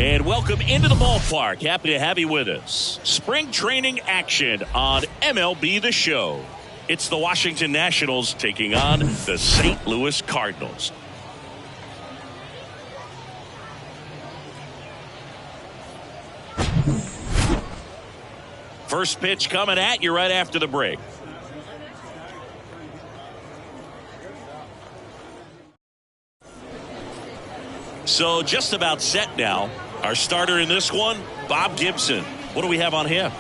And welcome into the ballpark. Happy to have you with us. Spring training action on MLB The Show. It's the Washington Nationals taking on the St. Louis Cardinals. First pitch coming at you right after the break. So just about set now. Our starter in this one, Bob Gibson. What do we have on him?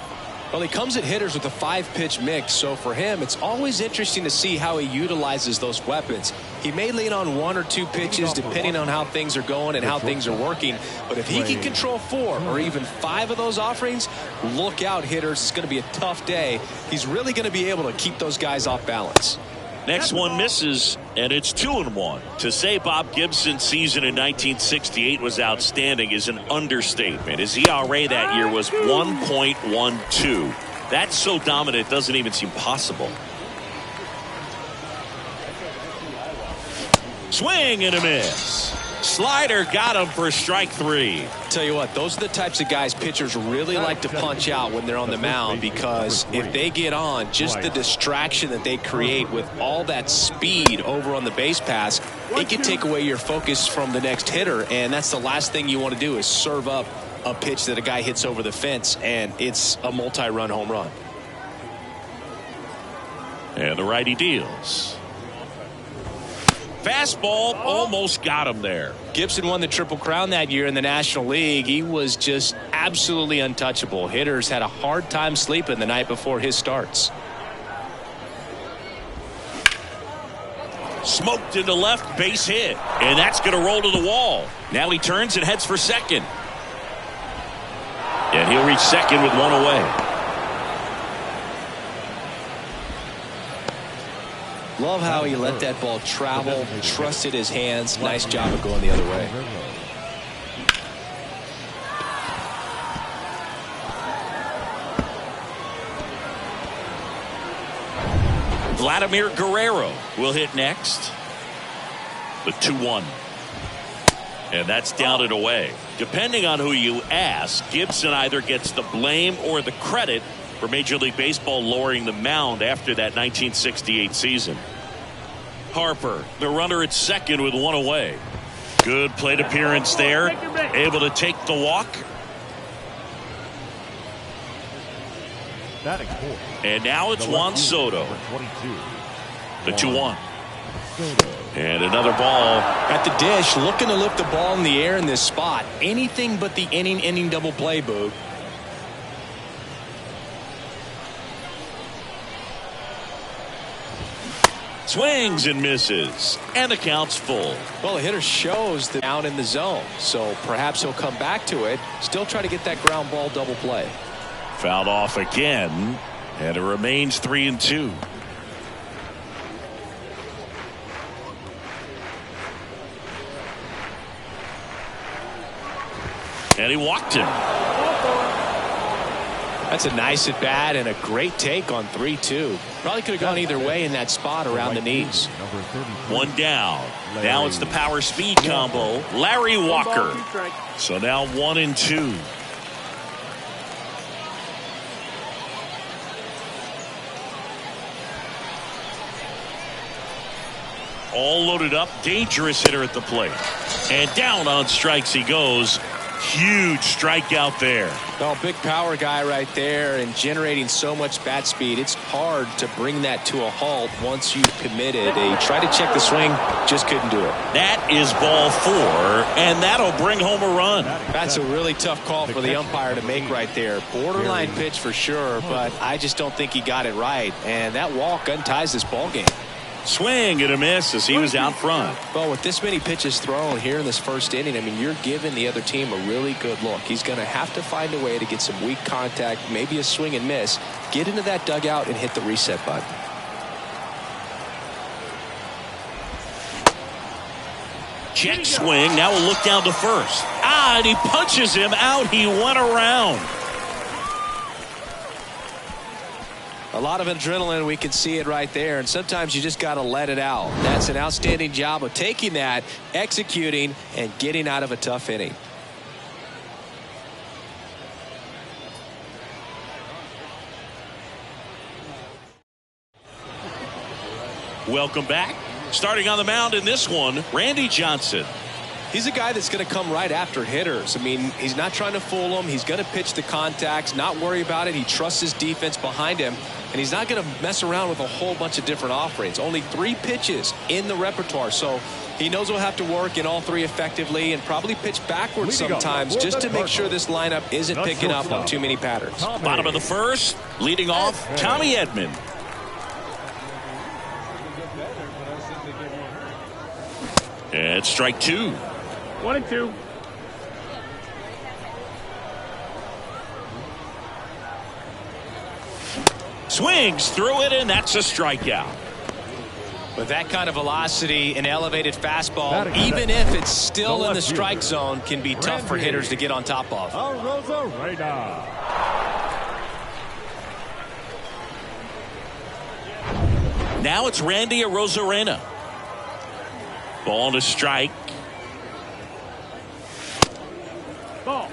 Well, he comes at hitters with a 5-pitch mix, so for him, it's always interesting to see how he utilizes those weapons. He may lean on 1 or 2 pitches depending on how things are going and how things are working, but if he can control 4 or even 5 of those offerings, look out, hitters. It's going to be a tough day. He's really going to be able to keep those guys off balance. Next one misses, and it's 2-1. To say Bob Gibson's season in 1968 was outstanding is an understatement. His ERA that year was 1.12. That's so dominant it doesn't even seem possible. Swing and a miss. Slider got him for strike 3. Tell you what, those are the types of guys pitchers really like to punch out when they're on the mound, because if they get on, just the distraction that they create with all that speed over on the base pass, it can take away your focus from the next hitter, and that's the last thing you want to do is serve up a pitch that a guy hits over the fence, and it's a multi-run home run. And the righty deals. Fastball almost got him there. Gibson won the Triple Crown that year in the National League. He was just absolutely untouchable. Hitters had a hard time sleeping the night before his starts. Smoked into left, base hit. And that's going to roll to the wall. Now he turns and heads for second. And he'll reach second with 1 away. Love how he let that ball travel, trusted his hands. Nice job of going the other way. Vladimir Guerrero will hit next. The 2-1. And that's down and away. Depending on who you ask, Gibson either gets the blame or the credit for Major League Baseball lowering the mound after that 1968 season. Harper, the runner at second with 1 away. Good plate appearance there. Able to take the walk. And now it's Juan Soto. The 2-1. And another ball at the dish, looking to lift the ball in the air in this spot. Anything but the inning double play, Boog. Swings and misses, and the count's full. Well, the hitter shows that down in the zone, so perhaps he'll come back to it. Still try to get that ground ball double play. Fouled off again, and it remains 3-2. And he walked him. That's a nice at bat and a great take on 3-2. Probably could have gone either way in that spot around the knees. 1 down. Now it's the power speed combo. Larry Walker. So now 1-2. All loaded up. Dangerous hitter at the plate. And down on strikes he goes. Huge strikeout there. Well, big power guy right there and generating so much bat speed. It's hard to bring that to a halt once you've committed. They tried to check the swing, just couldn't do it. That is ball 4, and that'll bring home a run. That's a really tough call for the umpire to make right there. Borderline pitch for sure, but I just don't think he got it right. And that walk unties this ball game. Swing and a miss as he was out front. Well, with this many pitches thrown here in this first inning, I mean, you're giving the other team a really good look. He's going to have to find a way to get some weak contact, maybe a swing and miss, get into that dugout and hit the reset button. Check swing. Now we'll look down to first. And he punches him out. He went around. A lot of adrenaline, we can see it right there, and sometimes you just got to let it out. That's an outstanding job of taking that, executing, and getting out of a tough inning. Welcome back. Starting on the mound in this one, Randy Johnson. He's a guy that's going to come right after hitters. I mean, he's not trying to fool them. He's going to pitch the contacts, not worry about it. He trusts his defense behind him, and he's not going to mess around with a whole bunch of different offerings. Only 3 pitches in the repertoire, so he knows he'll have to work in all 3 effectively and probably pitch backwards sometimes just to make sure this lineup isn't picking up on too many patterns. Bottom of the first, leading off, Tommy Edman. And strike 2. 1-2. Swings through it, and that's a strikeout. With that kind of velocity, an elevated fastball, even if it's still in the strike zone, can be tough for hitters to get on top of. Now it's Randy Arozarena. Ball to strike. Ball.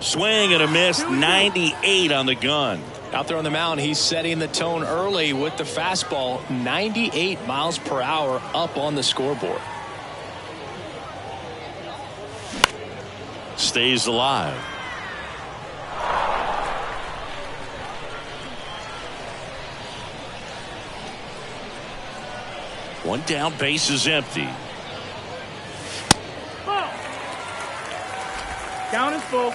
Swing and a miss, 98 on the gun. Out there on the mound, he's setting the tone early with the fastball, 98 miles per hour up on the scoreboard. Stays alive. One down, base is empty. Ball. Count is full.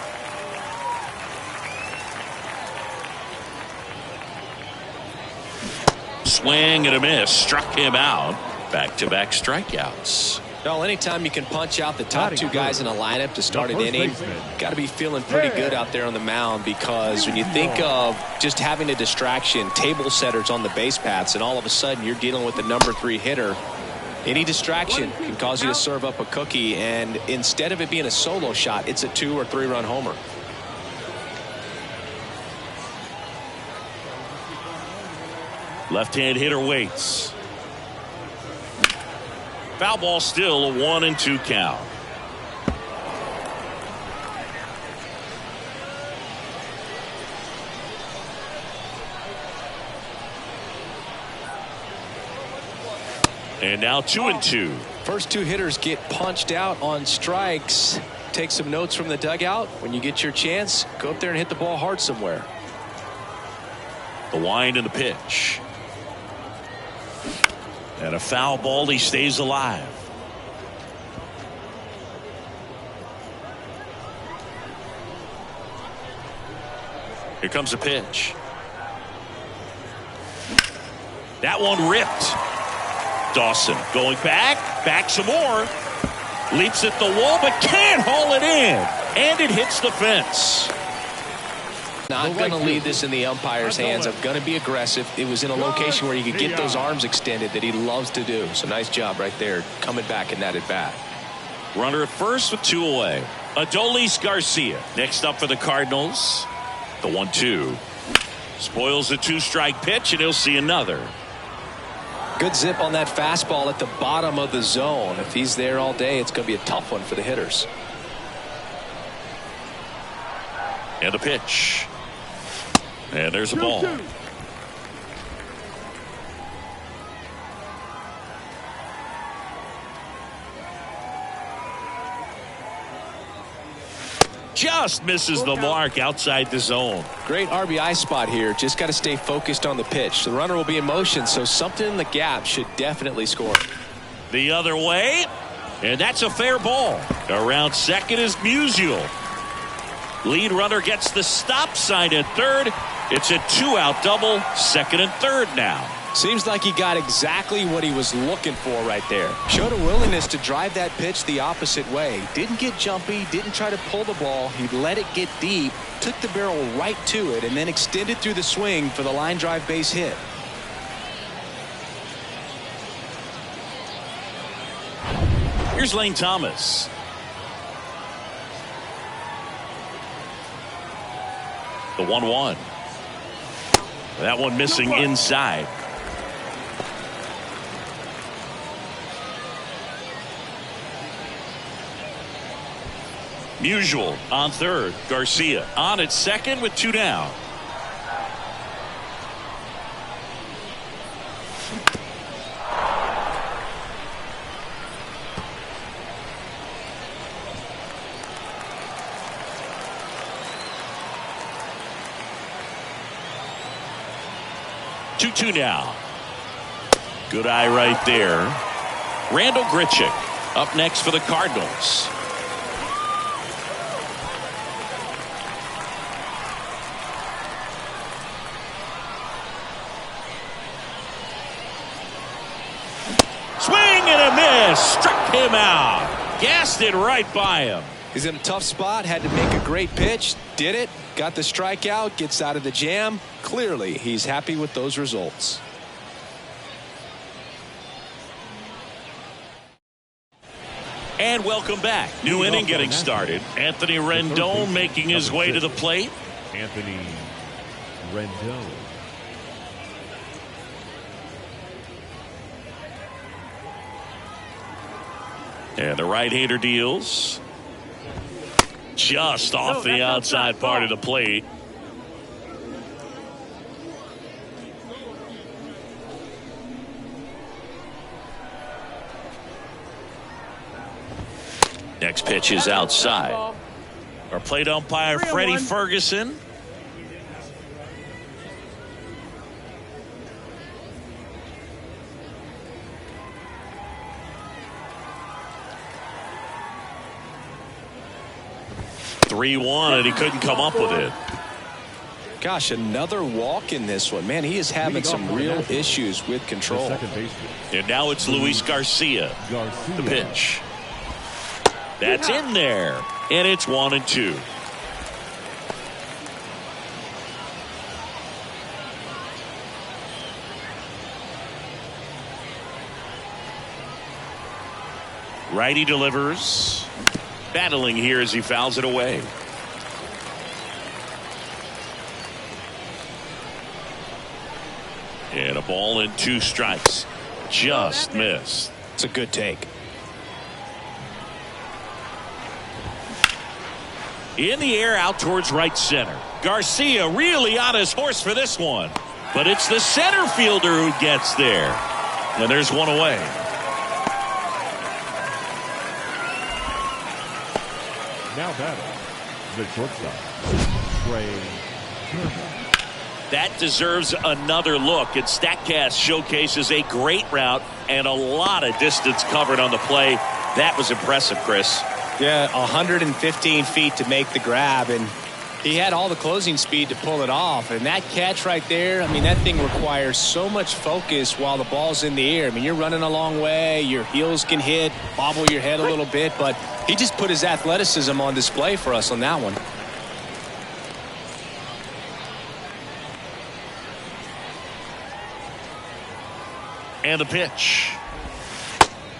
Swing and a miss, struck him out. Back-to-back strikeouts. Well, anytime you can punch out the top 2 guys in a lineup to start an inning, got to be feeling pretty good out there on the mound, because when you think of just having a distraction, table setters on the base paths, and all of a sudden you're dealing with the number 3 hitter, any distraction can cause you to serve up a cookie, and instead of it being a solo shot, it's a 2 or 3 run homer. Left-hand hitter waits. Foul ball, still a 1-2 count. And now 2-2. First 2 hitters get punched out on strikes. Take some notes from the dugout. When you get your chance, go up there and hit the ball hard somewhere. The wind and the pitch. And a foul ball, he stays alive. Here comes a pitch. That one ripped. Dawson going back some more. Leaps at the wall, but can't haul it in. And it hits the fence. Not going to leave this in the umpire's hands. I'm going to be aggressive. It was in a location where you could get those arms extended that he loves to do. So nice job right there, coming back in that at bat. Runner at first with 2 away. Adolis Garcia next up for the Cardinals. The 1-2. Spoils the 2-strike pitch, and he'll see another. Good zip on that fastball at the bottom of the zone. If he's there all day, it's going to be a tough one for the hitters. And a pitch. And there's a ball. 2-2. Just misses the mark outside the zone. Great RBI spot here. Just got to stay focused on the pitch. The runner will be in motion, so something in the gap should definitely score. The other way. And that's a fair ball. Around second is Musial. Lead runner gets the stop sign at third. It's a 2-out double. Second and third now. Seems like he got exactly what he was looking for right there. Showed a willingness to drive that pitch the opposite way. Didn't get jumpy, didn't try to pull the ball. He let it get deep, took the barrel right to it, and then extended through the swing for the line drive base hit. Here's Lane Thomas. The 1-1. That one missing inside. Musial on third. Garcia on at second with 2 down. Two now. Good eye right there. Randall Grichuk up next for the Cardinals. Swing and a miss. Struck him out. Gassed it right by him. He's in a tough spot. Had to make a great pitch. Did it. Got the strikeout. Gets out of the jam. Clearly, he's happy with those results. And welcome back. New inning getting started. Anthony Rendon making his way to the plate. Anthony Rendon. And the right-hander deals. Just off the outside part of the plate. Next pitch is outside. Our plate umpire, Freddie Ferguson. And he couldn't come up with it. Gosh, another walk in this one. Man, he is having some real issues with control. And now it's Luis Garcia. The pitch. That's in there. And it's 1-2. Righty delivers. Battling here as he fouls it away. And a ball and 2 strikes. Just missed. It's a good take. In the air out towards right center. Garcia really on his horse for this one. But it's the center fielder who gets there. And there's one away. Now batting, the shortstop, Trey Turner. That deserves another look. And StatCast showcases a great route and a lot of distance covered on the play. That was impressive, Chris. Yeah, 115 feet to make the grab, and he had all the closing speed to pull it off. And that catch right there, I mean, that thing requires so much focus while the ball's in the air. I mean, you're running a long way, your heels can hit, bobble your head a little bit, but he just put his athleticism on display for us on that one. And the pitch.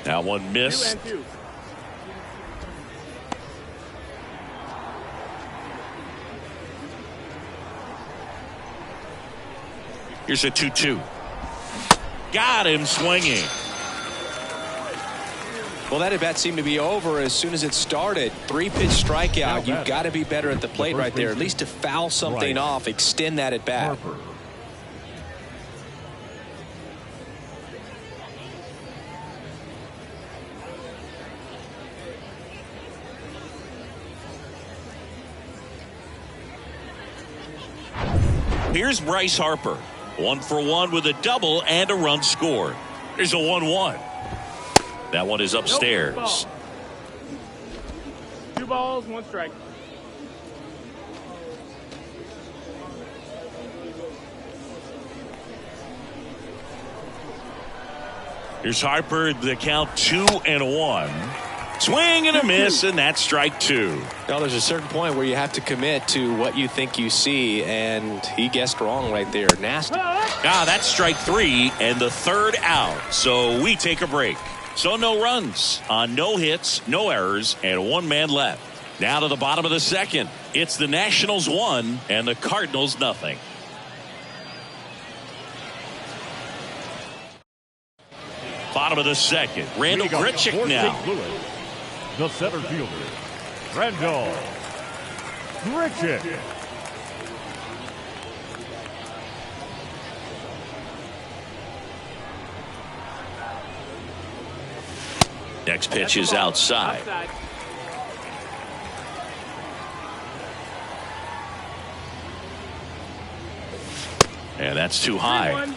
That one missed. 2-2. Here's a 2-2. Got him swinging. Well, that at bat seemed to be over as soon as it started. 3-pitch strikeout. You've got to be better at the plate right there, at least to foul something off, extend that at bat. Here's Bryce Harper. 1 for 1 with a double and a run scored. Here's a 1-1. That one is upstairs. 2 balls, 1 strike. Here's Harper. The count 2-1. Swing and a miss, and that's strike 2. Now, there's a certain point where you have to commit to what you think you see, and he guessed wrong right there. Nasty. That's strike 3 and the 3rd out. So we take a break. So no runs on no hits, no errors, and 1 man left. Now to the bottom of the 2nd. It's the Nationals 1 and the Cardinals nothing. Bottom of the 2nd. Randall Grichuk now. The center fielder, Randall Grichuk. Next pitch is outside. And that's too high.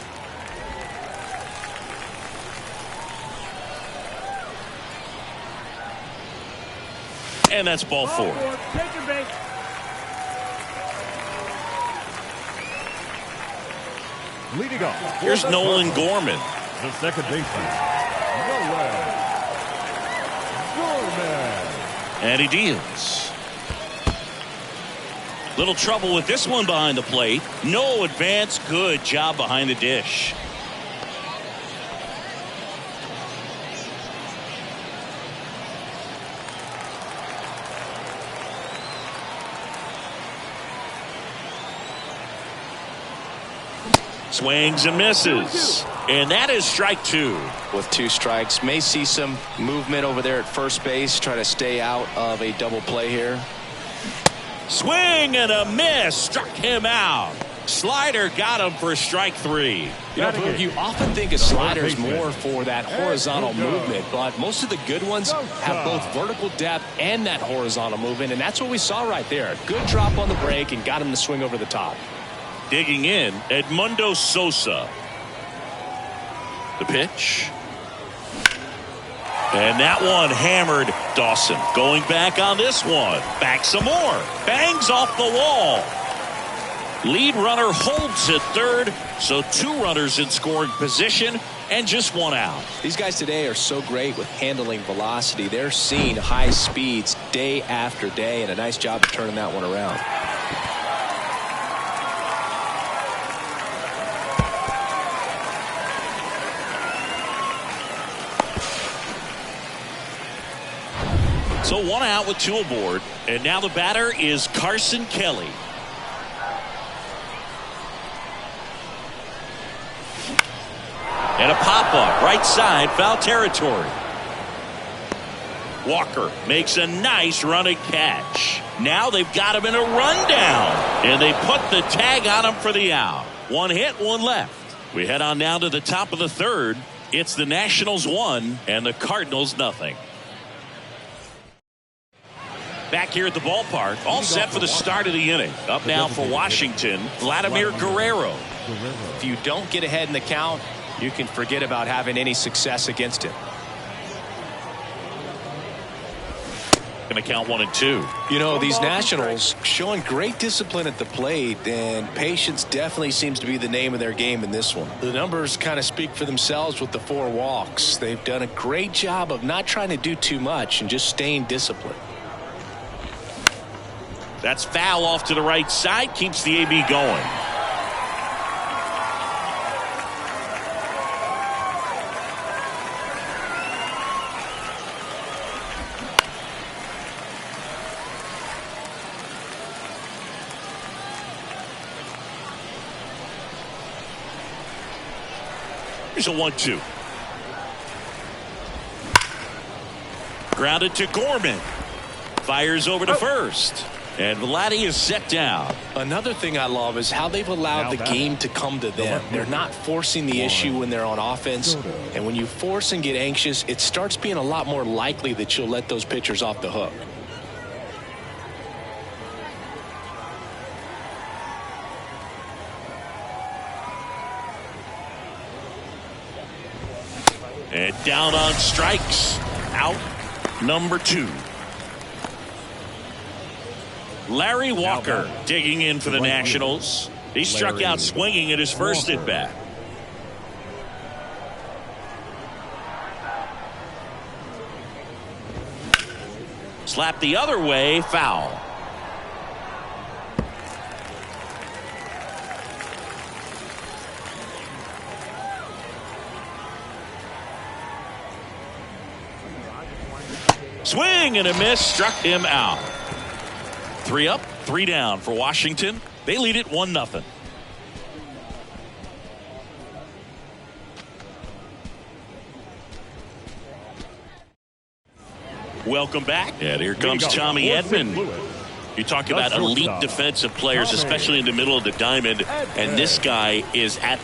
And that's ball 4. Leading off. Here's Nolan Gorman. The second baseman, Nolan Gorman. And he deals. Little trouble with this one behind the plate. No advance. Good job behind the dish. Swings and misses. And that is strike 2. With 2 strikes, may see some movement over there at first base, try to stay out of a double play here. Swing and a miss. Struck him out. Slider got him for strike 3. You know, Boog, you often think of sliders more for that horizontal movement, but most of the good ones have both vertical depth and that horizontal movement, and that's what we saw right there. Good drop on the break and got him to swing over the top. Digging in, Edmundo Sosa. The pitch. And that one hammered. Dawson going back on this one. Back some more. Bangs off the wall. Lead runner holds at 3rd. So 2 runners in scoring position and just 1 out. These guys today are so great with handling velocity. They're seeing high speeds day after day, and a nice job of turning that one around. So 1 out with 2 aboard. And now the batter is Carson Kelly. And a pop-up right side, foul territory. Walker makes a nice running catch. Now they've got him in a rundown. And they put the tag on him for the out. 1 hit, 1 left. We head on now to the top of the 3rd. It's the Nationals 1 and the Cardinals nothing. Back here at the ballpark, all set for the start of the inning. Up now for Washington, Vladimir Guerrero. If you don't get ahead in the count, you can forget about having any success against him. Going to count 1 and 2. You know, these Nationals showing great discipline at the plate, and patience definitely seems to be the name of their game in this one. The numbers kind of speak for themselves with the 4 walks. They've done a great job of not trying to do too much and just staying disciplined. That's foul off to the right side. Keeps the AB going. Here's a 1-2. Grounded to Gorman. Fires over to first. And Vladdy is set down. Another thing I love is how they've allowed the game to come to them. They're not forcing the issue when they're on offense. And when you force and get anxious, it starts being a lot more likely that you'll let those pitchers off the hook. And down on strikes. Out number 2. Larry Walker digging in for the Nationals. He struck out swinging at his first at bat. Slap the other way, foul. Swing and a miss, struck him out. 3 up, 3 down for Washington. They lead it 1-0. Welcome back. And here comes Tommy Edman. You talk about elite defensive players, especially in the middle of the diamond, and this guy is at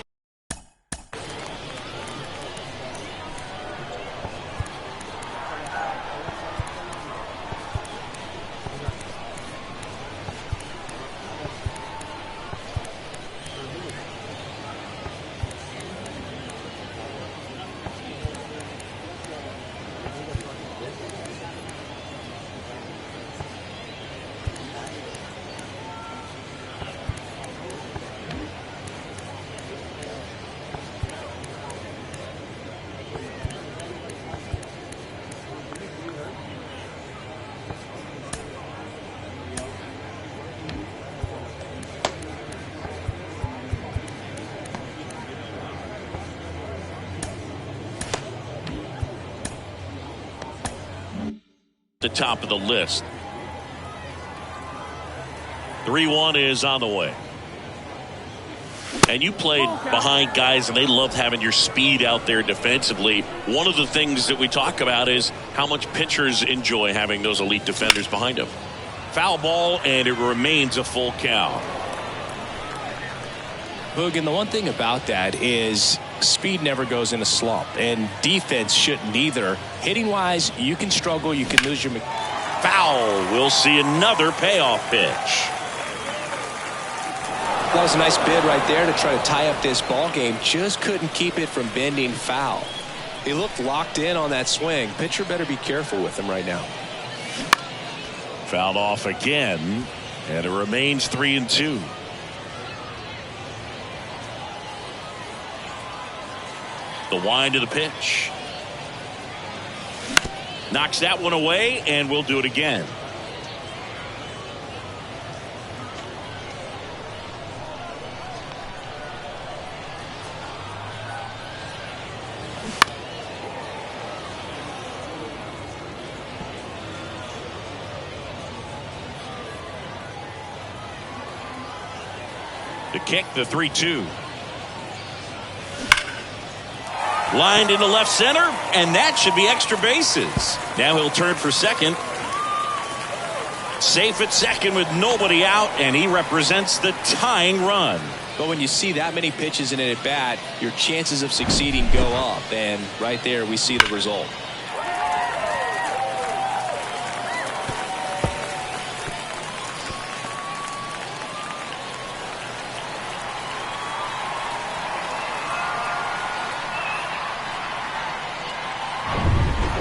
the top of the list. 3-1 is on the way. And you played behind guys, and they loved having your speed out there defensively. One of the things that we talk about is how much pitchers enjoy having those elite defenders behind them. Foul ball, and it remains a full count. Boog, and the one thing about that is speed never goes in a slump, and defense shouldn't either. Hitting wise, you can struggle, you can lose your foul. We'll see another payoff pitch. That was a nice bid right there to try to tie up this ball game. Just couldn't keep it from bending foul. He looked locked in on that swing. Pitcher better be careful with him right now. Fouled off again, and it remains 3-2. The wind of the pitch. Knocks that one away, and we'll do it again. The kick, the 3-2. Lined into left center, and that should be extra bases. Now he'll turn for second. Safe at second with nobody out, and he represents the tying run. But when you see that many pitches in an at bat, your chances of succeeding go up, and right there we see the result.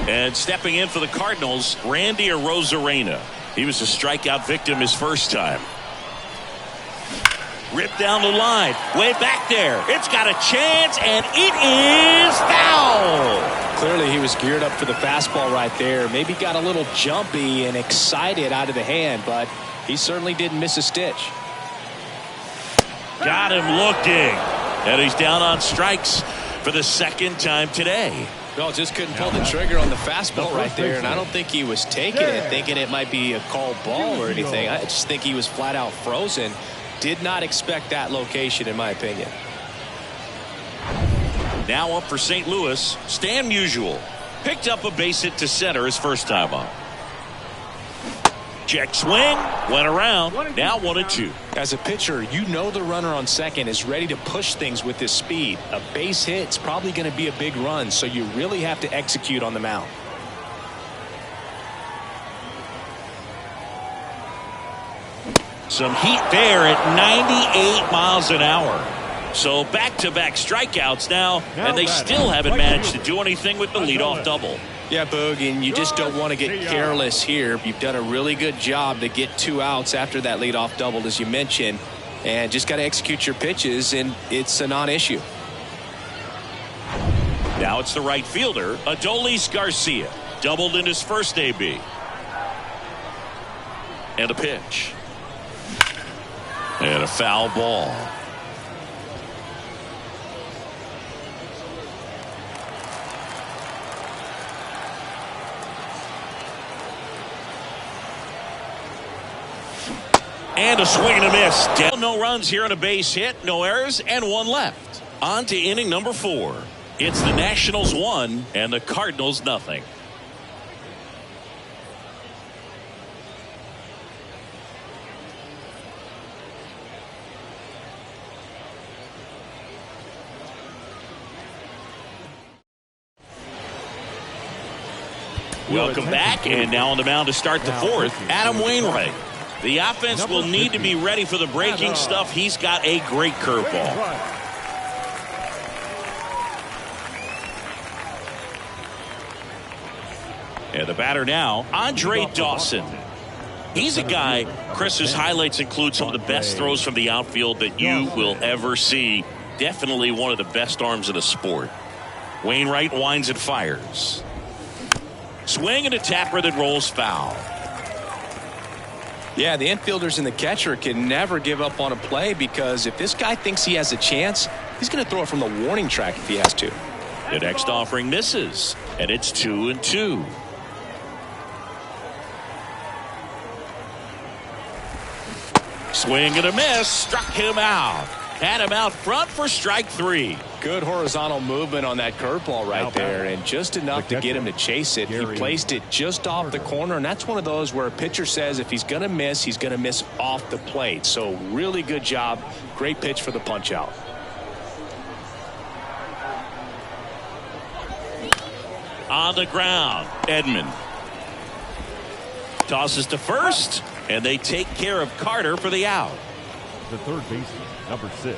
And stepping in for the Cardinals, Randy Arozarena. He was a strikeout victim his first time. Ripped down the line. Way back there. It's got a chance, and it is foul. Clearly he was geared up for the fastball right there. Maybe got a little jumpy and excited out of the hand, but he certainly didn't miss a stitch. Got him looking. And he's down on strikes for the second time today. Well, just couldn't pull the trigger on the fastball right there, and I don't think he was taking it, thinking it might be a called ball or anything. I just think he was flat out frozen. Did not expect that location, in my opinion. Now up for St. Louis, Stan Musial. Picked up a base hit to center his first time up. Check swing, went around, now 1-2. As a pitcher, you know the runner on second is ready to push things with his speed. A base hit's probably going to be a big run, so you really have to execute on the mound. Some heat there at 98 miles an hour. So back-to-back strikeouts now, and they still haven't managed to do anything with the leadoff double. Yeah, Boog, and you just don't want to get careless here. You've done a really good job to get 2 outs after that leadoff double, as you mentioned, and just got to execute your pitches, and it's a non-issue. Now it's the right fielder, Adolis Garcia. Doubled in his first AB. And a pitch. And a foul ball. And a swing and a miss. No runs here and a base hit, no errors, and 1 left. On to inning number 4. It's the Nationals 1 and the Cardinals nothing. Welcome back, and now on the mound to start the 4th, Adam Wainwright. The offense will need to be ready for the breaking stuff. He's got a great curveball. And the batter now, Andre Dawson. He's a guy, Chris's highlights include some of the best throws from the outfield that you will ever see. Definitely one of the best arms in the sport. Wainwright winds and fires. Swing and a tapper that rolls foul. Yeah, the infielders and the catcher can never give up on a play, because if this guy thinks he has a chance, he's going to throw it from the warning track if he has to. The next offering misses, and it's 2-2. Swing and a miss, struck him out. Had him out front for strike 3. Good horizontal movement on that curveball right there, and just enough to get him to chase it. He placed it just off the corner, and that's one of those where a pitcher says if he's going to miss, he's going to miss off the plate. So really good job. Great pitch for the punch out. On the ground, Edman tosses to first, and they take care of Carter for the out. The third baseman, number 6,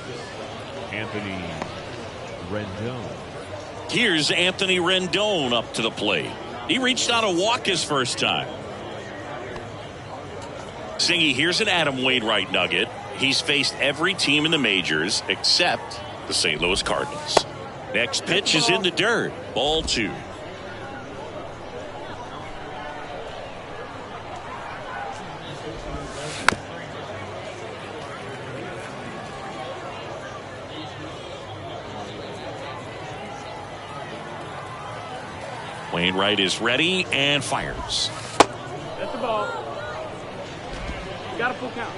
Anthony Rendon. Here's Anthony Rendon up to the plate. He reached on a walk his first time. Singy, here's an Adam Wainwright nugget. He's faced every team in the majors except the St. Louis Cardinals. Next pitch is in the dirt. Ball 2. Wainwright is ready and fires. That's the ball. Got a full count.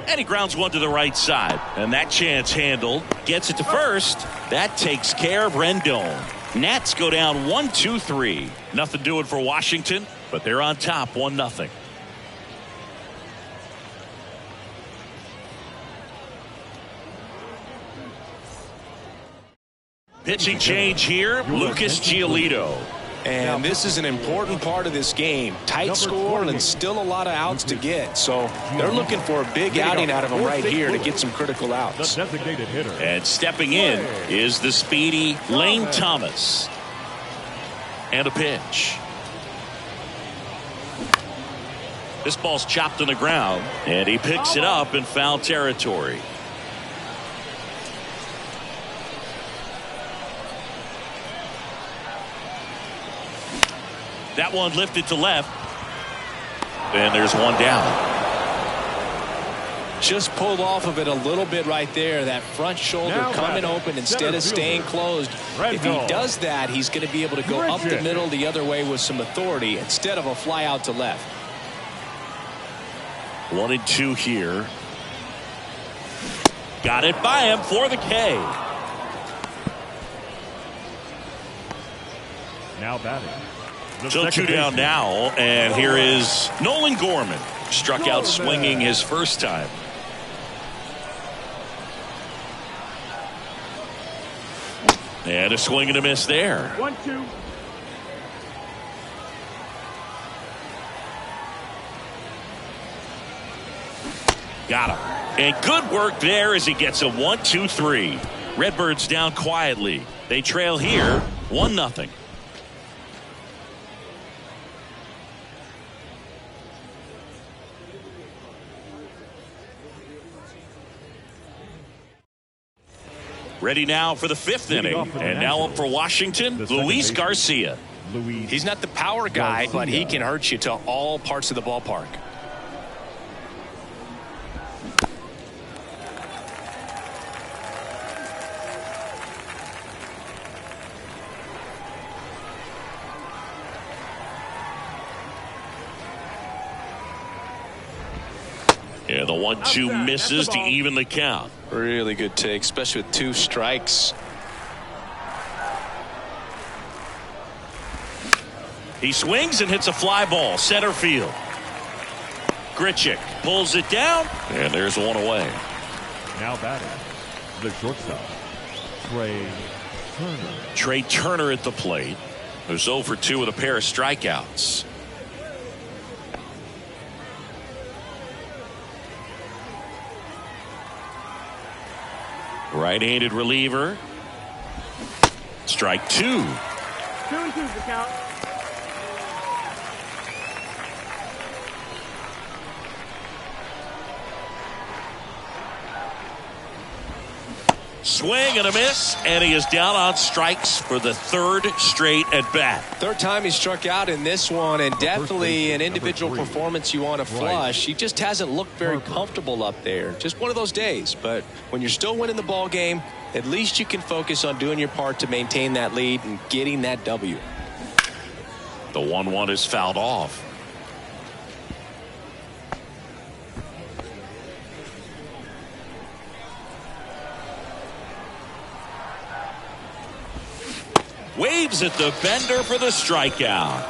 And he grounds one to the right side. And that chance handled. Gets it to first. That takes care of Rendon. Nats go down 1-2-3. Nothing doing for Washington, but they're on top 1-0. Pitching change here, Lucas Giolito. And this is an important part of this game. Tight score and still a lot of outs to get. So they're looking for a big outing out of him right here to get some critical outs. Designated hitter. And stepping in is the speedy Lane Thomas. And a pitch. This ball's chopped on the ground, and he picks it up in foul territory. That one lifted to left. And there's one down. Just pulled off of it a little bit right there. That front shoulder coming open instead of staying closed. If he does that, he's going to be able to go up the middle the other way with some authority instead of a fly out to left. 1-2 here. Got it by him for the K. Now batting. So 2 down now, and here is Nolan Gorman. Struck out swinging his first time. And a swing and a miss there. 1-2. Got him. And good work there as he gets a 1-2-3. Redbirds down quietly. They trail here 1-0. Ready now for the 5th inning. And now up for Washington, Luis Garcia. He's not the power guy, but he can hurt you to all parts of the ballpark. Yeah, the 1-2 misses to even the count. Really good take, especially with 2 strikes. He swings and hits a fly ball center field. Grichuk pulls it down, and there's one away. Now batting. The shortstop, Trey Turner. Trey Turner at the plate. Who's 0 for 2 with a pair of strikeouts. Right-handed reliever. Strike 2. 2-2 the count. Swing and a miss, and he is down on strikes for the 3rd straight at bat. 3rd time he struck out in this one, and definitely an individual performance you want to flush. He just hasn't looked very comfortable up there. Just one of those days. But when you're still winning the ball game, at least you can focus on doing your part to maintain that lead and getting that W. The 1-1 is fouled off. Waves at the bender for the strikeout.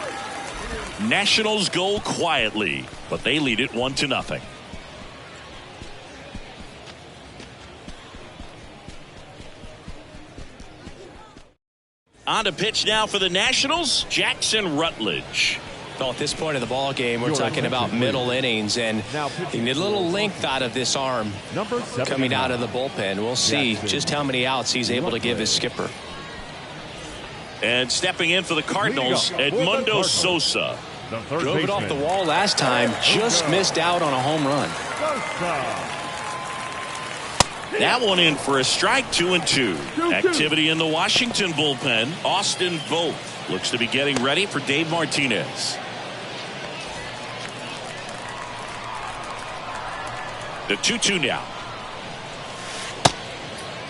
Nationals go quietly, but they lead it 1-0. On to pitch now for the Nationals, Jackson Rutledge. Well, at this point of the ball game, we're talking about middle innings, and you need a little length out of this arm coming out of the bullpen. We'll see just how many outs he's able to give his skipper. And stepping in for the Cardinals, Edmundo Sosa. Drove it off the wall last time, just missed out on a home run. That one in for a strike, 2-2. Activity in the Washington bullpen. Austin Vogt looks to be getting ready for Dave Martinez. The 2-2 now.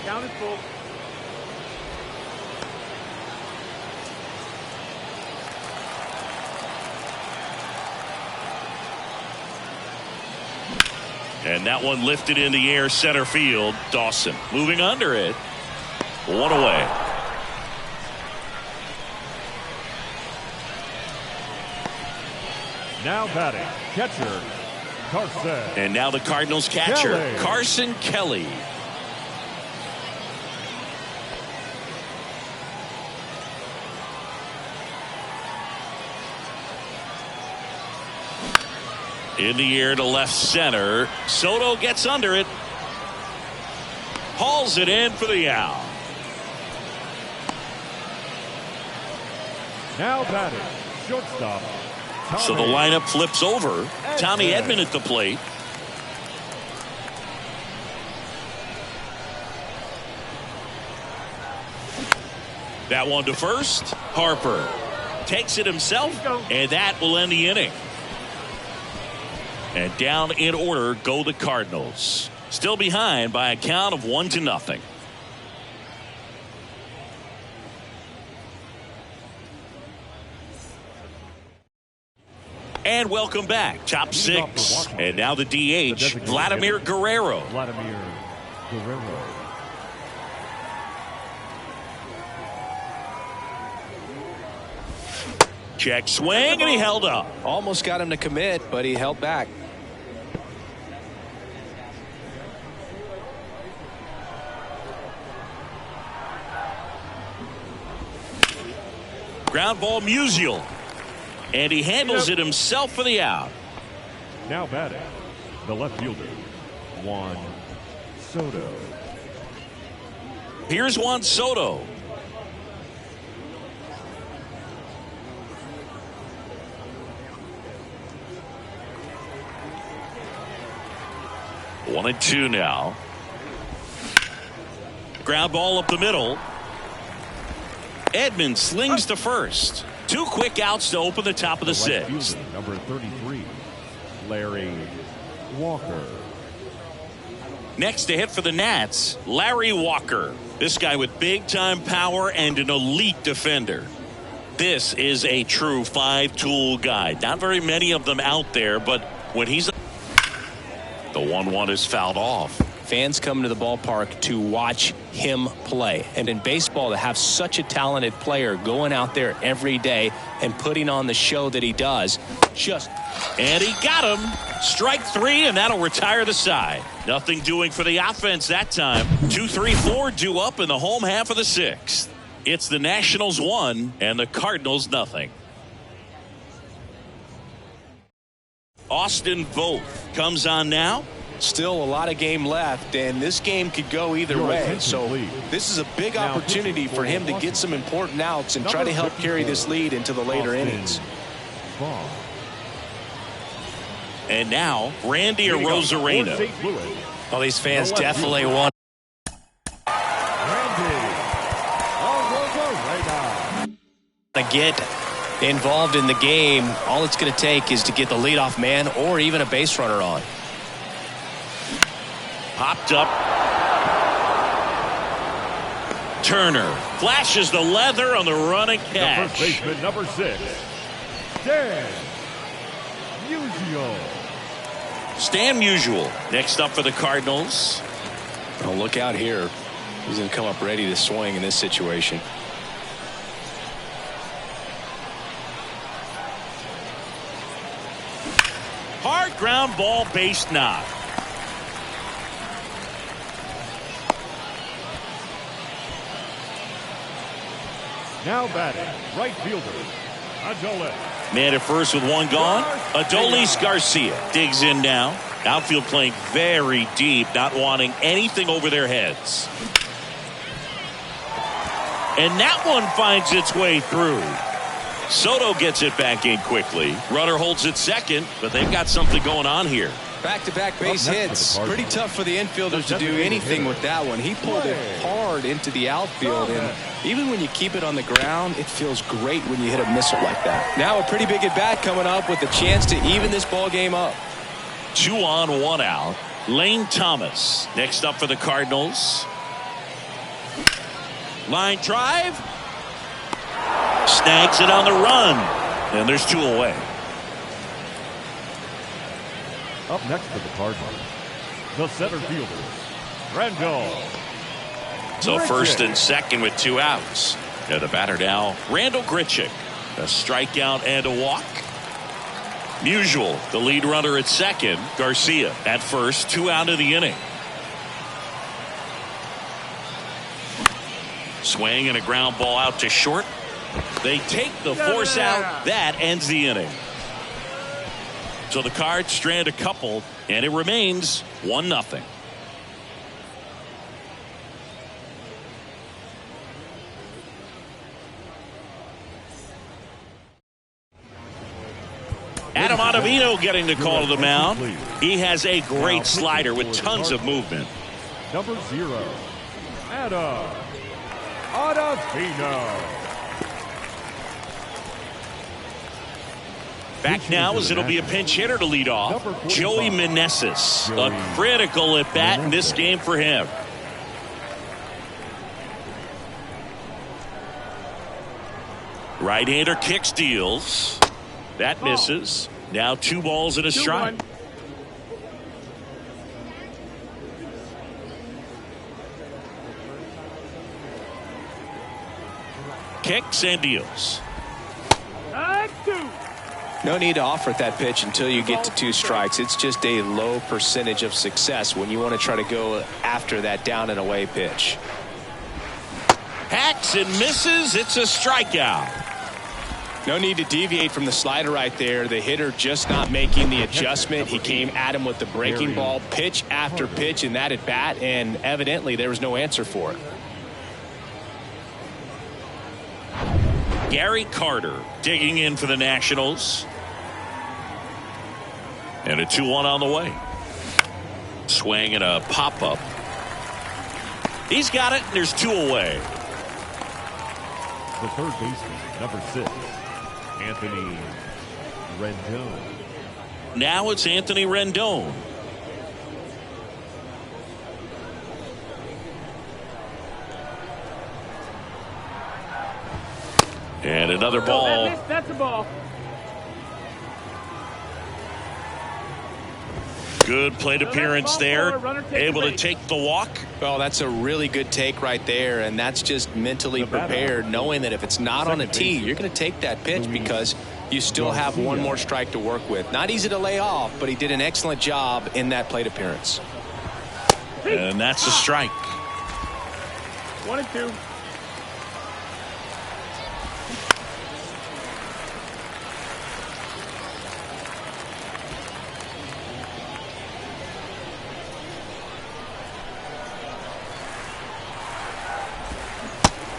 Count is full. And that one lifted in the air center field. Dawson moving under it. 1 away. Now batting, catcher Carson. And now the Cardinals catcher, Kelly. Carson Kelly. In the air to left center. Soto gets under it. Hauls it in for the out. Now batting, shortstop. So the lineup flips over. Tommy Edman at the plate. That one to first. Harper takes it himself, and that will end the inning. And down in order go the Cardinals. Still behind by a count of 1-0. And welcome back. Top 6. And now the DH, Vladimir Guerrero. Guerrero. Check swing, and he held up. Almost got him to commit, but he held back. Ground ball, Musial. And he handles it himself for the out. Now batting, the left fielder, Juan Soto. Here's Juan Soto. One and two now. Ground ball up the middle. Edman slings to first. Two quick outs to open the top of the right sixth. fielder, number 33, Larry Walker. Next to hit for the Nats, Larry Walker. This guy with big-time power and an elite defender. This is a true five-tool guy. Not very many of them out there, but when he's... The 1-1 is fouled off. Fans come to the ballpark to watch him play. And in baseball, to have such a talented player going out there every day and putting on the show that he does, And he got him. Strike three, and that'll retire the side. Nothing doing for the offense that time. 2-3-4 due up in the home half of the sixth. It's the Nationals 1 and the Cardinals nothing. Austin Voth comes on now. Still a lot of game left, and this game could go either way. So this is a big opportunity for him to get some important outs and try to help carry this lead into the later innings. And now, Randy Arozarena. Well, these fans definitely want to get involved in the game. All it's going to take is to get the leadoff man or even a base runner on. Popped up. Turner flashes the leather on the running catch. The first baseman, number 6, Dan Musial. Stan Musial next up for the Cardinals. Oh, look out here. He's going to come up ready to swing in this situation. Hard ground ball, base knock. Now batting, right fielder, Adolis. Man at first with one gone. Adolis Garcia digs in now. Outfield playing very deep, not wanting anything over their heads. And that one finds its way through. Soto gets it back in quickly. Runner holds it second, but they've got something going on here. Back-to-back base hits. Pretty tough for the infielders to do anything with that one. He pulled it hard into the outfield, and even when you keep it on the ground, it feels great when you hit a missile like that. Now a pretty big at-bat coming up with a chance to even this ball game up. 2 on, 1 out. Lane Thomas next up for the Cardinals. Line drive. Snags it on the run. And there's 2 away. Up next for the Cardinals, the center fielder, Randall. So first and second with 2 outs. And the batter now, Randall Grichuk. A strikeout and a walk. Musial, the lead runner at second. Garcia at first, 2 out of the inning. Swing and a ground ball out to short. They take the force out. That ends the inning. So the Cards strand a couple, and it remains 1-0. Adam Ottavino getting the call to the mound. He has a great slider with tons of movement. Number 0, Adam Ottavino. Back now as it'll be a pinch hitter to lead off. Joey Meneses. A critical at bat in this game for him. Right-hander kick steals. That misses. Now 2 balls and a strike. kicks and deals. No need to offer at that pitch until you get to 2 strikes. It's just a low percentage of success when you want to try to go after that down and away pitch. Hacks and misses. It's a strikeout. No need to deviate from the slider right there. The hitter just not making the adjustment. He came at him with the breaking ball pitch after pitch in that at bat, and evidently there was no answer for it. Gary Carter digging in for the Nationals. And a 2-1 on the way. Swing and a pop-up. He's got it, and there's 2 away. The third baseman, number 6, Anthony Rendon. Now it's Anthony Rendon. And another ball. That's a ball. Good plate appearance there. Able to take the walk. Well, that's a really good take right there, and that's just mentally prepared, knowing that if it's not on a tee, you're going to take that pitch because you still have 1 more strike to work with. Not easy to lay off, but he did an excellent job in that plate appearance. And that's a strike. 1 and 2.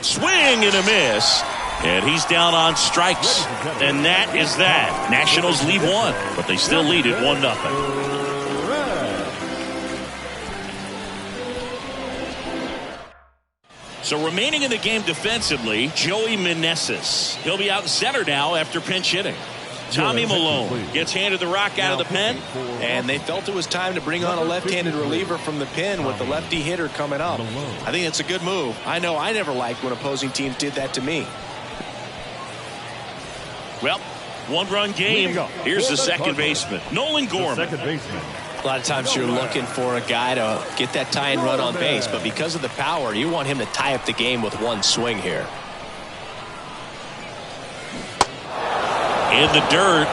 Swing and a miss. And he's down on strikes. And that is that. Nationals lead 1, but they still lead it 1-0. So remaining in the game defensively, Joey Meneses. He'll be out in center now after pinch hitting. Tommy Malone gets handed the rock out of the pen. And they felt it was time to bring on a left-handed reliever from the pen with the lefty hitter coming up. I think it's a good move. I know I never liked when opposing teams did that to me. Well, 1-run game. Here's the second baseman, Nolan Gorman. Second baseman. A lot of times you're looking for a guy to get that tying run on base, but because of the power, you want him to tie up the game with 1 swing here. In the dirt.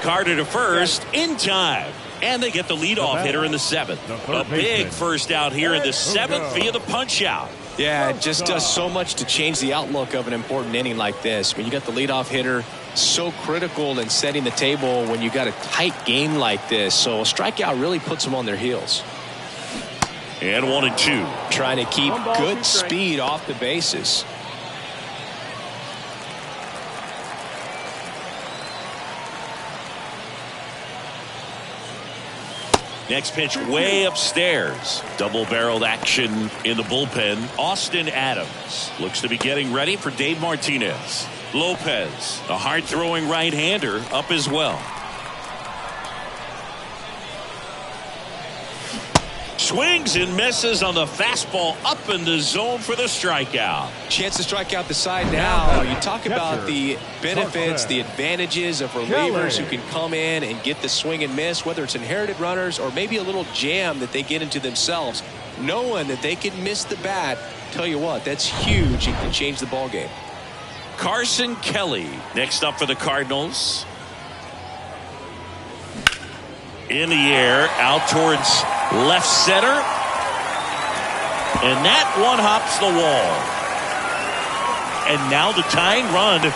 Carter to first in time. And they get the leadoff hitter in the 7th. A big first out here in the 7th via the punch out. Yeah, it just does so much to change the outlook of an important inning like this. When you got the leadoff hitter, so critical in setting the table when you got a tight game like this. So a strikeout really puts them on their heels. And 1 and 2. Trying to keep good speed off the bases. Next pitch way upstairs. Double-barreled action in the bullpen. Austin Adams looks to be getting ready for Dave Martinez. Lopez, a hard-throwing right-hander, up as well. Swings and misses on the fastball up in the zone for the strikeout. Chance to strike out the side now. You talk about the benefits, the advantages of relievers who can come in and get the swing and miss, whether it's inherited runners or maybe a little jam that they get into themselves. Knowing that they can miss the bat, tell you what, that's huge and can change the ball game. Carson Kelly next up for the Cardinals. In the air, out towards left center. And that one hops the wall. And now the tying run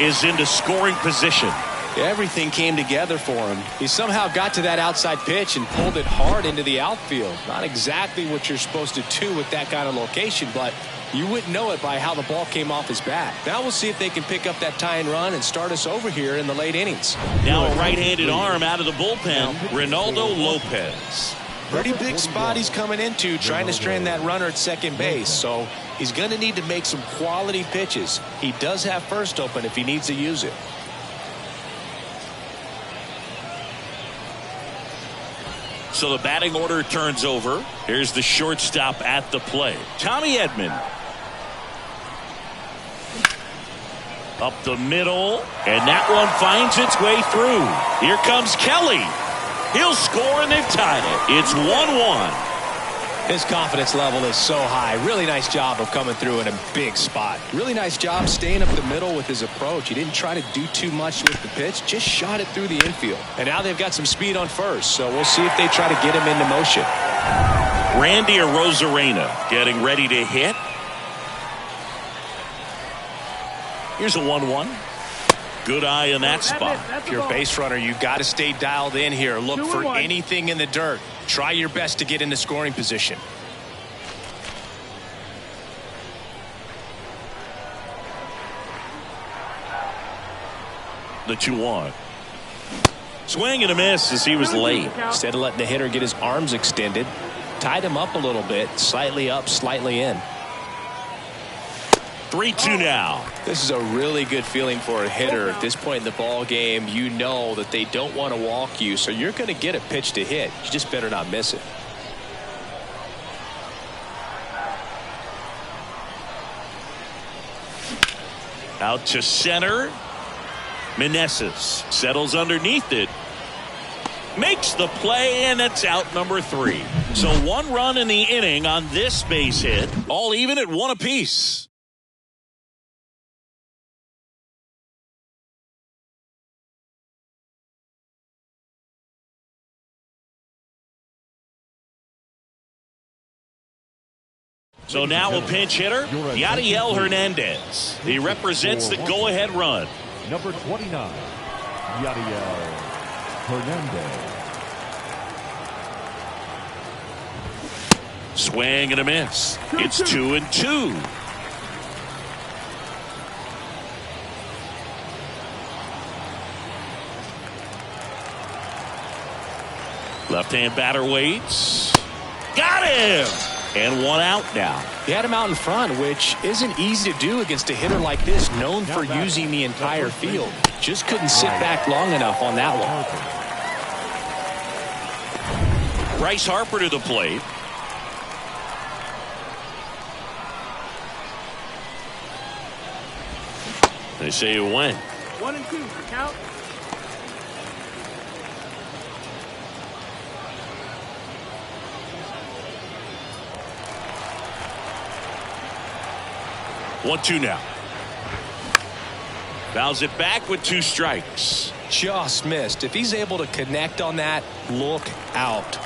is into scoring position. Everything came together for him. He somehow got to that outside pitch and pulled it hard into the outfield. Not exactly what you're supposed to do with that kind of location, but you wouldn't know it by how the ball came off his bat. Now we'll see if they can pick up that tying run and start us over here in the late innings. Now a right-handed arm out of the bullpen, Ronaldo Lopez. Pretty big spot he's coming into, trying to strand that runner at second base. So he's going to need to make some quality pitches. He does have first open if he needs to use it. So the batting order turns over. Here's the shortstop at the plate, Tommy Edman. Up the middle, and that one finds its way through. Here comes Kelly. He'll score, and they've tied it. It's 1-1. His confidence level is so high. Really nice job of coming through in a big spot. Really nice job staying up the middle with his approach. He didn't try to do too much with the pitch, just shot it through the infield. And now they've got some speed on first, so we'll see if they try to get him into motion. Randy Arozarena getting ready to hit. Here's a 1-1. Good eye in that spot. If you're a base runner, you've got to stay dialed in here. Look for anything in the dirt. Try your best to get into scoring position. The 2-1. Swing and a miss as he was late. Instead of letting the hitter get his arms extended, tied him up a little bit, slightly up, slightly in. 3-2 now. This is a really good feeling for a hitter. At this point in the ball game, you know that they don't want to walk you, so you're going to get a pitch to hit. You just better not miss it. Out to center. Meneses settles underneath it. Makes the play, and it's out number 3. So 1 run in the inning on this base hit. All even at 1 apiece. So now a pinch hitter, Yadiel Hernandez. He represents the go-ahead run. Number 29, Yadiel Hernandez. Swing and a miss. It's 2-2. Left-hand batter waits. Got him! And 1 out now. He had him out in front, which isn't easy to do against a hitter like this, known for using the entire field. Just couldn't sit back long enough on that one. Bryce Harper to the plate. They say you win. 1-2. Count. One, 2 now. Fouls it back with 2 strikes. Just missed. If he's able to connect on that, look out.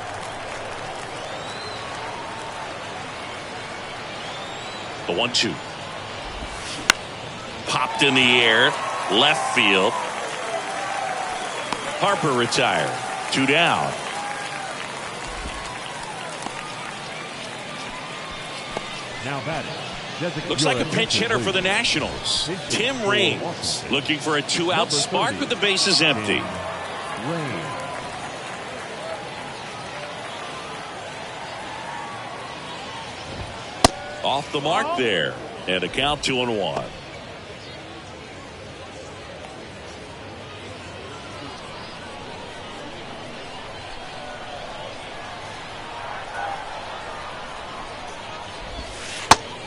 The 1-2. Popped in the air. Left field. Harper retired. 2 down. Now batting. Looks like a pinch hitter for the Nationals. Tim Raines looking for a 2-out spark with the bases empty. Off the mark there. And a count 2-1.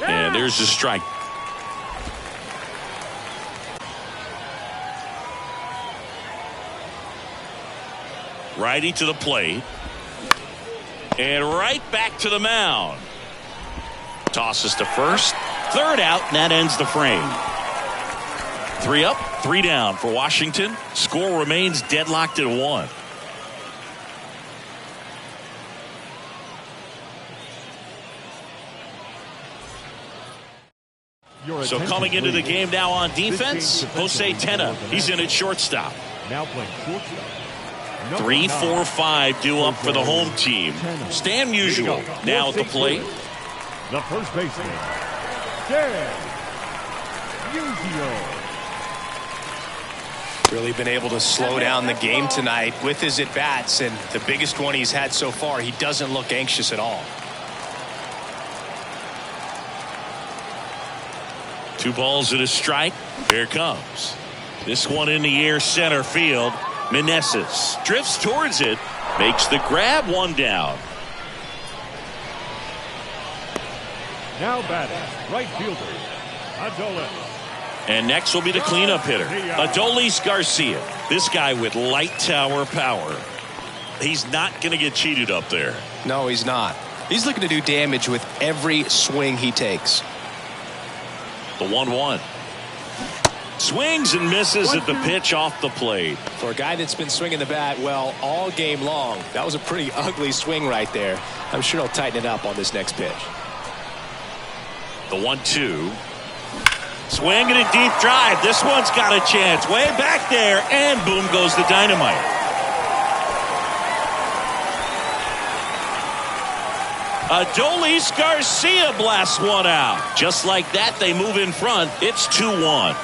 And there's the strike. Righty to the plate. And right back to the mound. Tosses to first. 3rd out, and that ends the frame. 3 up, 3 down for Washington. Score remains deadlocked at 1. So coming into the game now on defense, Jose Tena. He's in at shortstop. Now playing shortstop. 3, 4, 5 due up for the home team. Stan Musial now at the plate. The first baseman, Stan Musial. Really been able to slow down the game tonight with his at-bats, and the biggest one he's had so far, he doesn't look anxious at all. 2 balls and a strike. Here it comes. This one in the air, center field. Meneses drifts towards it, makes the grab, 1 down. Now batting, right fielder, Adolis. And next will be the cleanup hitter, Adolis Garcia. This guy with light tower power. He's not going to get cheated up there. No, he's not. He's looking to do damage with every swing he takes. The 1-1. Swings and misses at the pitch off the plate. For a guy that's been swinging the bat, well, all game long, that was a pretty ugly swing right there. I'm sure he'll tighten it up on this next pitch. The 1-2. Swing and a deep drive. This one's got a chance. Way back there, and boom goes the dynamite. Adolis Garcia blasts one out. Just like that, they move in front. It's 2-1.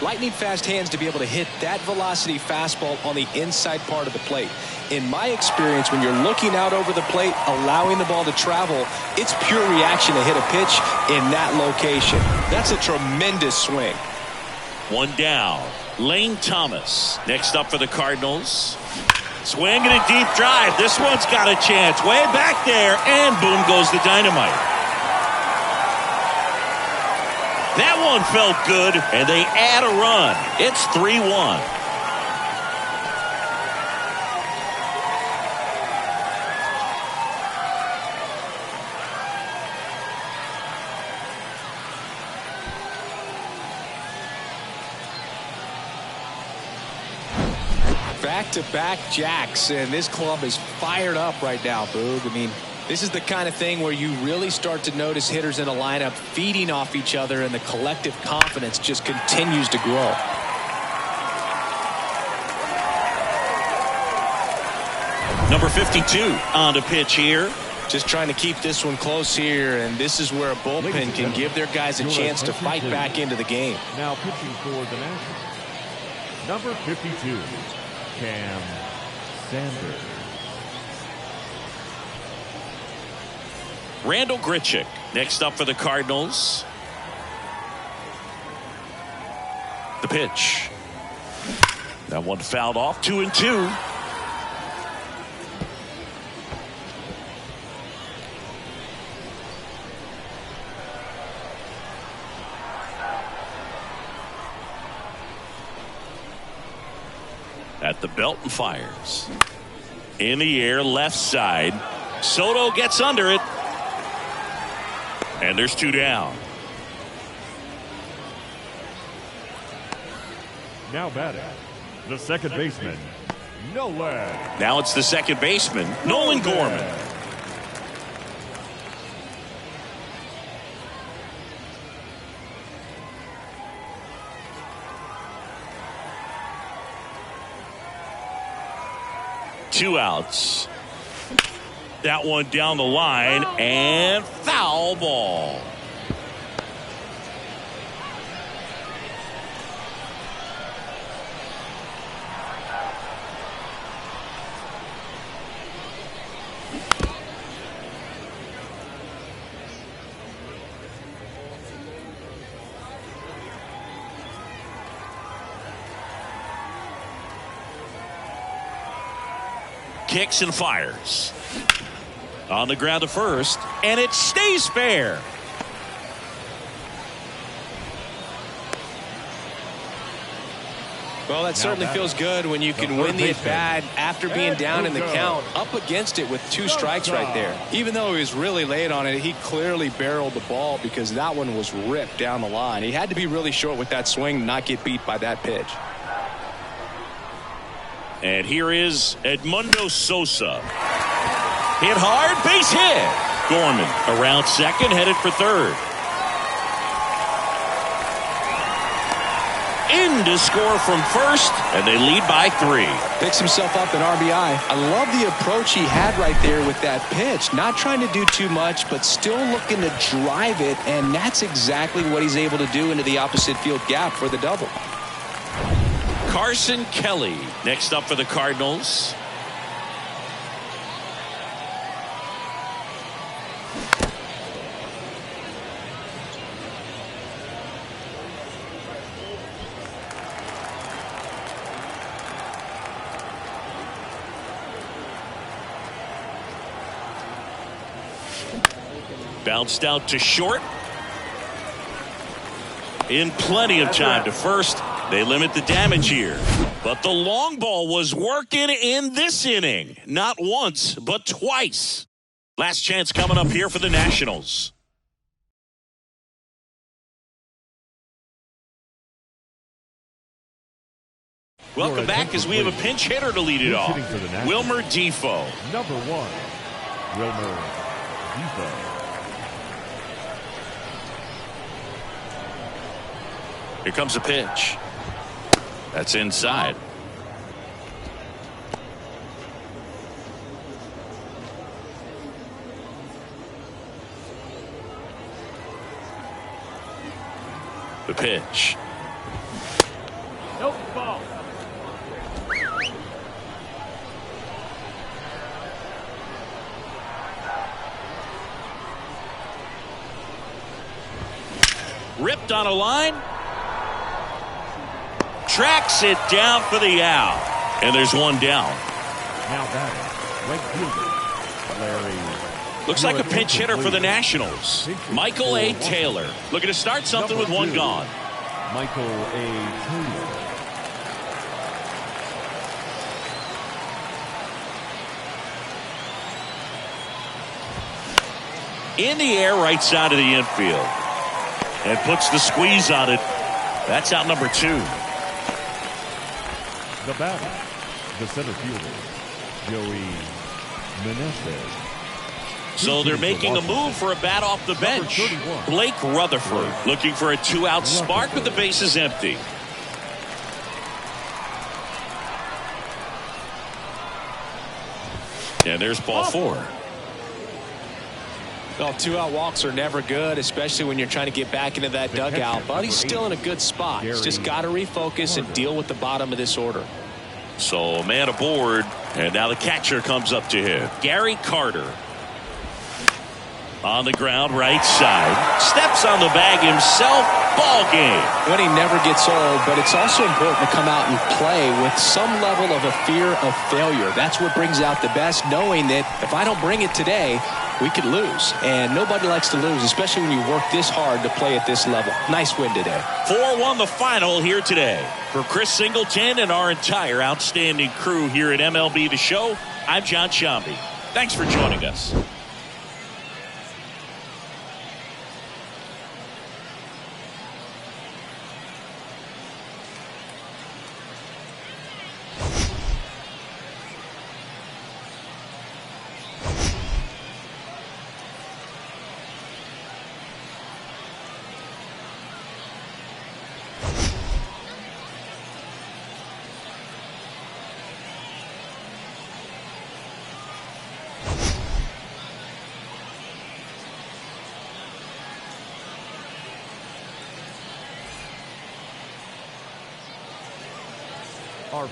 Lightning fast hands to be able to hit that velocity fastball on the inside part of the plate. In my experience, when you're looking out over the plate, allowing the ball to travel, it's pure reaction to hit a pitch in that location. That's a tremendous swing. One down. Lane Thomas next up for the Cardinals. Swing and a deep drive. This one's got a chance. Way back there, and boom goes the dynamite. That one felt good, and they add a run. It's 3-1. Back-to-back jacks, and this club is fired up right now, Boog. I mean, this is the kind of thing where you really start to notice hitters in a lineup feeding off each other, and the collective confidence just continues to grow. Number 52 on the pitch here. Just trying to keep this one close here, and this is where a bullpen can give their guys a chance to fight back into the game. Now pitching for the Nationals, number 52, Cam Sanders. Randall Grichuk next up for the Cardinals. The pitch. That one fouled off. 2-2. At the belt and fires. In the air, left side. Soto gets under it. And there's 2 down. Now batting, the second baseman, Nolan. Now it's the second baseman, Nolan Gorman. Two outs. That one down the line, and foul ball. Kicks and fires. On the ground to first, and it stays fair. Well, that certainly feels good when you can win the at-bat after being down in the count, up against it with 2 strikes right there. Even though he was really late on it, he clearly barreled the ball because that one was ripped down the line. He had to be really short with that swing, not get beat by that pitch. And here is Edmundo Sosa. Hit hard, base hit. Gorman around second, headed for third. In to score from first, and they lead by 3. Picks himself up an RBI. I love the approach he had right there with that pitch. Not trying to do too much, but still looking to drive it, and that's exactly what he's able to do into the opposite field gap for the double. Carson Kelly next up for the Cardinals. Bounced out to short. In plenty of time to first. They limit the damage here. But the long ball was working in this inning. Not once, but twice. Last chance coming up here for the Nationals. Welcome back as we have a pinch hitter to lead it off. Wilmer Defoe. Number 1, Wilmer Defoe. Here comes a pitch. That's inside. The pitch. Nope, ball. Ripped on a line. Tracks it down for the out. And there's one down. Now batting, right fielder, Larry. Looks like a pinch hitter for the Nationals. Michael A. Taylor. Looking to start something with one gone. Michael A. Taylor. In the air, right side of the infield. And puts the squeeze on it. That's out number 2. The batter, the center fielder, Joey Meneses. So they're making a move for a bat off the bench. Blake Rutherford looking for a 2-out spark with the bases empty. And there's ball 4. Well, 2-out walks are never good, especially when you're trying to get back into that dugout. But he's still in a good spot. He's just got to refocus and deal with the bottom of this order. So a man aboard, and now the catcher comes up to him. Gary Carter. On the ground, right side. Steps on the bag himself. Ball game. Winning never gets old, but it's also important to come out and play with some level of a fear of failure. That's what brings out the best, knowing that if I don't bring it today, we could lose. And nobody likes to lose, especially when you work this hard to play at this level. Nice win today. 4-1 the final here today. For Chris Singleton and our entire outstanding crew here at MLB The Show, I'm John Shambi. Thanks for joining us. Our